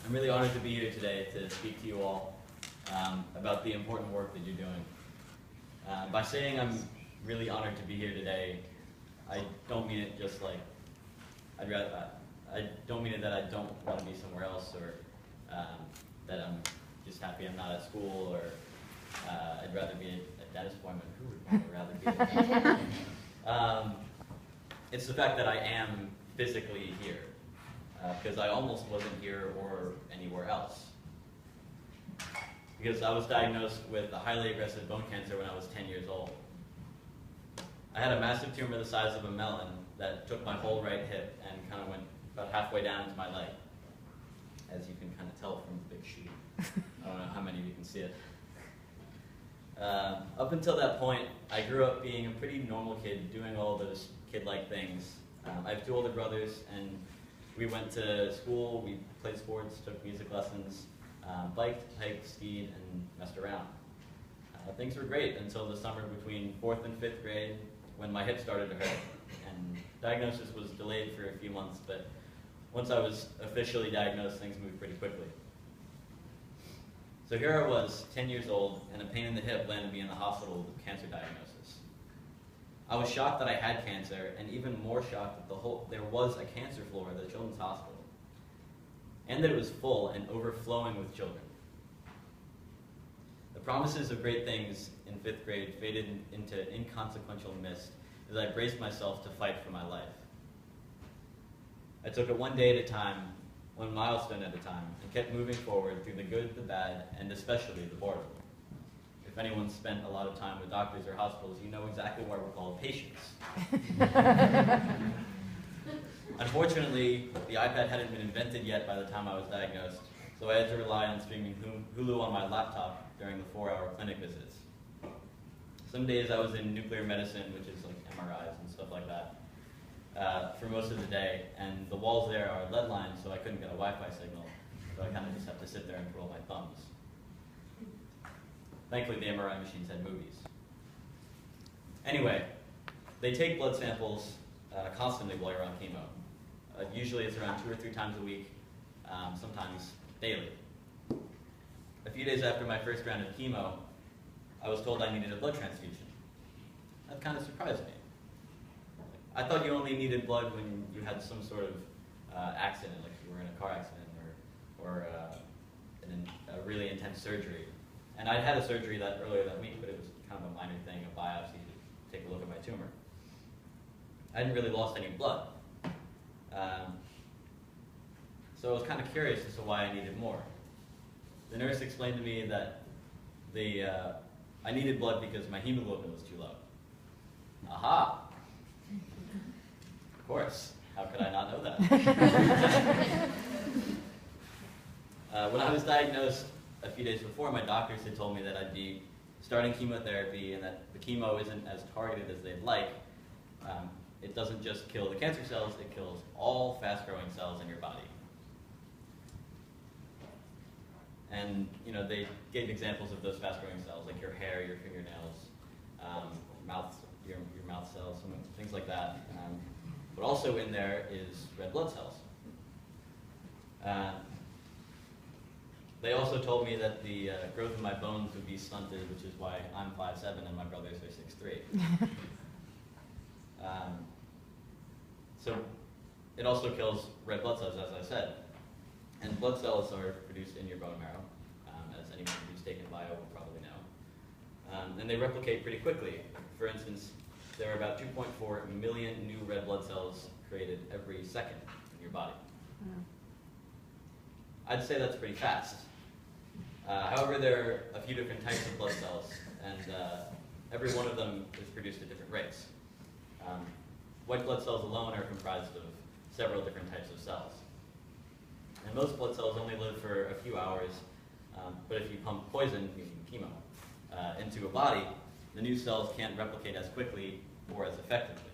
I'm really honored to be here today to speak to you all about the important work that you're doing. By saying I'm really honored to be here today, I don't mean it just like, I don't mean it that I don't want to be somewhere else, or that I'm just happy I'm not at school, or I'd rather be at a dentist appointment. Who would rather be at a dentist appointment? It's the fact that I am physically here, because I almost wasn't here or anywhere else. Because I was diagnosed with a highly aggressive bone cancer when I was 10 years old. I had a massive tumor the size of a melon that took my whole right hip and kind of went about halfway down into my leg, as you can kind of tell from the big sheet. I don't know how many of you can see it. Up until that point, I grew up being a pretty normal kid, doing all those kid-like things. I have two older brothers, and we went to school, we played sports, took music lessons, biked, hiked, skied, and messed around. Things were great until the summer between 4th and 5th grade, when my hip started to hurt. And diagnosis was delayed for a few months, but once I was officially diagnosed, things moved pretty quickly. So here I was, 10 years old, and a pain in the hip landed me in the hospital with a cancer diagnosis. I was shocked that I had cancer, and even more shocked that there was a cancer floor at the Children's Hospital, and that it was full and overflowing with children. The promises of great things in 5th grade faded into inconsequential mist as I braced myself to fight for my life. I took it one day at a time, one milestone at a time, and kept moving forward through the good, the bad, and especially the boredom. If anyone's spent a lot of time with doctors or hospitals, you know exactly why we're called patients. Unfortunately, the iPad hadn't been invented yet by the time I was diagnosed, so I had to rely on streaming Hulu on my laptop during the 4-hour clinic visits. Some days I was in nuclear medicine, which is like MRIs and stuff like that, for most of the day, and the walls there are lead lines, so I couldn't get a Wi-Fi signal, so I kind of just have to sit there and twirl my thumbs. Thankfully, the MRI machines had movies. Anyway, they take blood samples constantly while you're on chemo. Usually it's around 2 or 3 times a week, sometimes daily. A few days after my first round of chemo, I was told I needed a blood transfusion. That kind of surprised me. I thought you only needed blood when you had some sort of accident, like you were in a car accident or a really intense surgery. And I'd had a surgery earlier that week, but it was kind of a minor thing, a biopsy to take a look at my tumor. I hadn't really lost any blood. So I was kind of curious as to why I needed more. The nurse explained to me that I needed blood because my hemoglobin was too low. Aha! Of course. How could I not know that? When I was diagnosed a few days before, my doctors had told me that I'd be starting chemotherapy and that the chemo isn't as targeted as they'd like. It doesn't just kill the cancer cells, it kills all fast-growing cells in your body. And they gave examples of those fast-growing cells, like your hair, your fingernails, your mouth cells, things like that. But also in there is red blood cells. They also told me that the growth of my bones would be stunted, which is why I'm 5'7" and my brothers are 6'3". So it also kills red blood cells, as I said. And blood cells are produced in your bone marrow, as anyone who's taken bio will probably know. And they replicate pretty quickly. For instance, there are about 2.4 million new red blood cells created every second in your body. I'd say that's pretty fast. However, there are a few different types of blood cells, and every one of them is produced at different rates. White blood cells alone are comprised of several different types of cells. And most blood cells only live for a few hours, but if you pump poison, chemo, into a body, the new cells can't replicate as quickly or as effectively.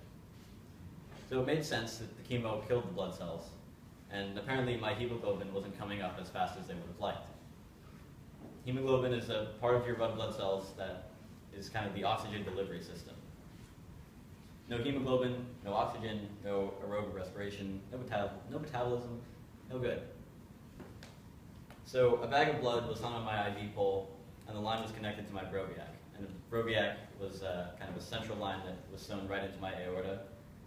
So it made sense that the chemo killed the blood cells, and apparently my hemoglobin wasn't coming up as fast as they would have liked. Hemoglobin is a part of your red blood cells that is kind of the oxygen delivery system. No hemoglobin, no oxygen, no aerobic respiration, no metabolism, no good. So a bag of blood was hung on my IV pole, and the line was connected to my Broviac. And the Broviac was kind of a central line that was sewn right into my aorta.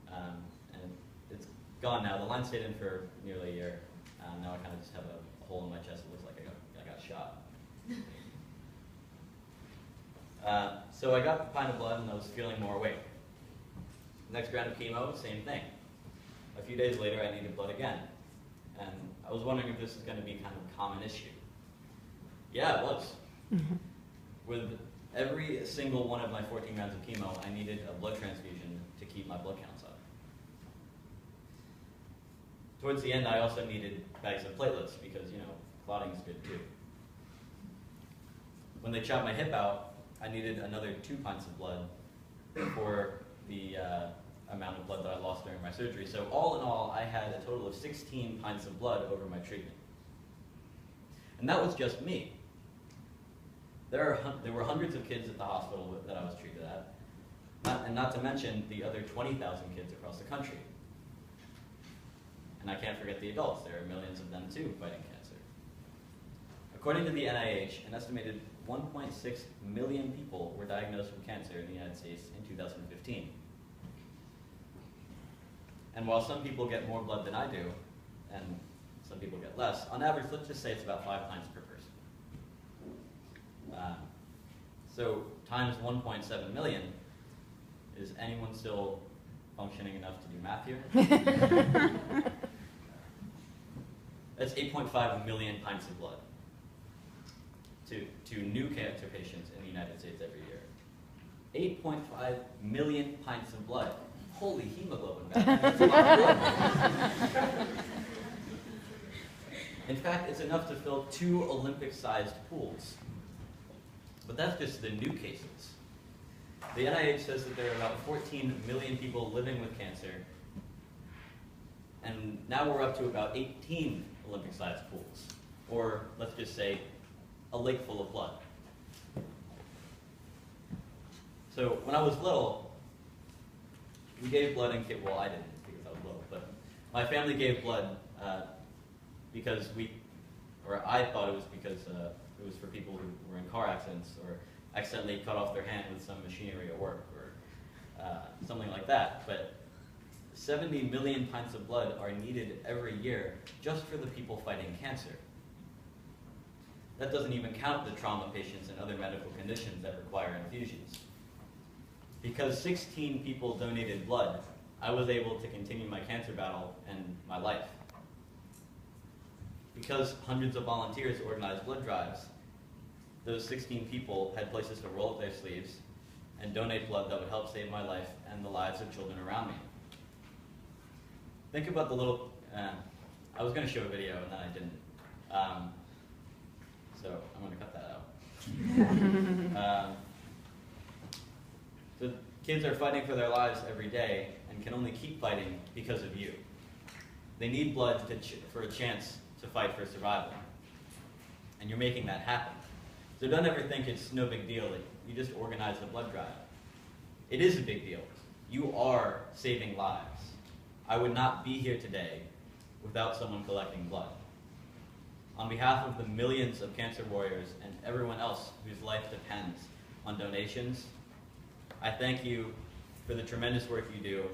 And it's gone now. The line stayed in for nearly a year. Now I kind of just have a hole in my chest that looks like I got shot. So I got the pint of blood and I was feeling more awake. Next round of chemo, same thing. A few days later, I needed blood again. And I was wondering if this is going to be kind of a common issue. Yeah, it was. With every single one of my 14 rounds of chemo, I needed a blood transfusion to keep my blood counts up. Towards the end, I also needed bags of platelets because, you know, clotting is good too. When they chopped my hip out, I needed another 2 pints of blood for the amount of blood that I lost during my surgery. So all in all, I had a total of 16 pints of blood over my treatment. And that was just me. There were hundreds of kids at the hospital that I was treated at, and not to mention the other 20,000 kids across the country. And I can't forget the adults. There are millions of them too fighting cancer. According to the NIH, an estimated 1.6 million people were diagnosed with cancer in the United States in 2015. And while some people get more blood than I do, and some people get less, on average, let's just say it's about 5 pints per person. So times 1.7 million, is anyone still functioning enough to do math here? That's 8.5 million pints of blood to new cancer patients in the United States every year. 8.5 million pints of blood. Holy hemoglobin, man. That's a lot of blood. In fact, it's enough to fill 2 Olympic-sized pools. But that's just the new cases. The NIH says that there are about 14 million people living with cancer, and now we're up to about 18 Olympic-sized pools, or let's just say a lake full of blood. So when I was little, we gave blood in kids. Well, I didn't because I was little, but my family gave blood because I thought it was because it was for people who were in car accidents or accidentally cut off their hand with some machinery at work or something like that. But 70 million pints of blood are needed every year just for the people fighting cancer. That doesn't even count the trauma patients and other medical conditions that require infusions. Because 16 people donated blood, I was able to continue my cancer battle and my life. Because hundreds of volunteers organized blood drives, those 16 people had places to roll up their sleeves and donate blood that would help save my life and the lives of children around me. Think about the little, I was going to show a video and then I didn't. So I'm going to cut that out. So kids are fighting for their lives every day and can only keep fighting because of you. They need blood for a chance to fight for survival. And you're making that happen. So don't ever think it's no big deal that you just organize the blood drive. It is a big deal. You are saving lives. I would not be here today without someone collecting blood. On behalf of the millions of cancer warriors and everyone else whose life depends on donations, I thank you for the tremendous work you do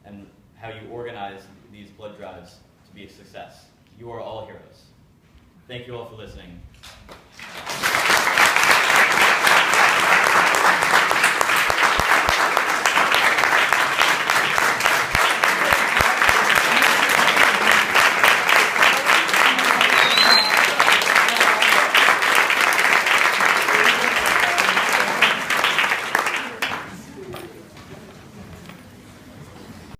and how you organize these blood drives to be a success. You are all heroes. Thank you all for listening.